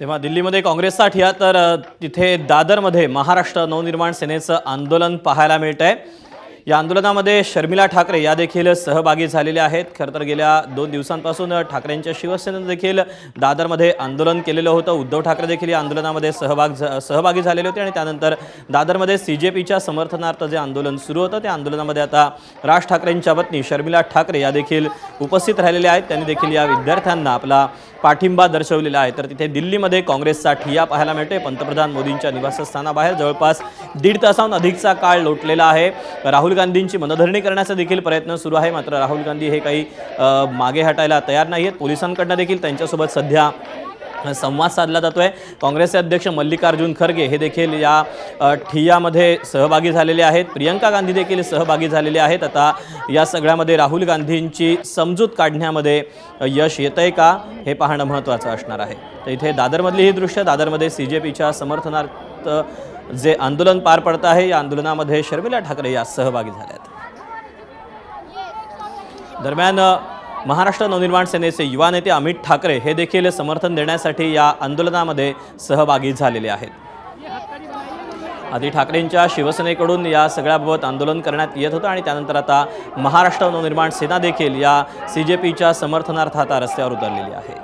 तेव्हा दिल्लीमध्ये काँग्रेसचा ठिया तर तिथे दादरमध्ये महाराष्ट्र नवनिर्माण सेनेचं आंदोलन पाहायला मिळतंय। या आंदोलनामध्ये शर्मिला ठाकरे या देखील सहभागी झालेल्या आहेत। खरं तर गेल्या 2 दिवसांपासून ठाकरेंच्या शिवसेनेने देखील दादरमध्ये आंदोलन केलेलं होतं। उद्धव ठाकरे देखील या आंदोलनामध्ये सहभागी झालेले होते आणि त्यानंतर दादरमध्ये सीजेपीच्या समर्थनार्थ जे आंदोलन सुरू होतं त्या आंदोलनामध्ये आता राज ठाकरेंच्या पत्नी शर्मिला ठाकरे या देखील उपस्थित राहिलेल्या आहेत। त्यांनी देखील या विद्यार्थ्यांना आपला पाठिंबा दर्शवलेला आहे। तर तिथे दिल्लीमध्ये काँग्रेसचा ठिया पाहायला मिळतोय। पंतप्रधान मोदींच्या निवासस्थानाबाहेर जवळपास 1.5 तासाहून अधिकचा काळ लोटलेला आहे। राहुल गांधींची मनधरणी करण्याचा देखील प्रयत्न सुरू आहे, मात्र राहुल गांधी हे काही मागे हटायला तयार नाहीयेत। पोलिसांकडून देखील त्यांच्यासोबत सध्या संवाद साधला जातोय। काँग्रेसचे अध्यक्ष मल्लिकार्जुन खरगे हे देखील या ठिय्यामध्ये सहभागी झालेले आहेत। प्रियंका गांधी देखील सहभागी झालेले आहेत। आता या सगळ्यामध्ये राहुल गांधींची समजूत काढण्यामध्ये यश येतंय का हे पाहणं महत्त्वाचं असणार आहे। तर इथे दादरमधली ही दृश्य, दादरमध्ये सीजेपीच्या समर्थनार्थ जे आंदोलन पार पडत आहे या आंदोलनामध्ये शर्मिला ठाकरे या सहभागी झाल्या आहेत। दरम्यान महाराष्ट्र नवनिर्माण सेनेचे युवा नेते अमित ठाकरे हे देखील समर्थन देण्यासाठी या आंदोलनामध्ये सहभागी झालेले आहेत। आधी ठाकरेंच्या शिवसेनेकडून या सगळ्याबाबत आंदोलन करण्यात येत होतं आणि त्यानंतर आता महाराष्ट्र नवनिर्माण सेना देखील या सीजेपीच्या समर्थनार्थ आता रस्त्यावर उतरलेली आहे।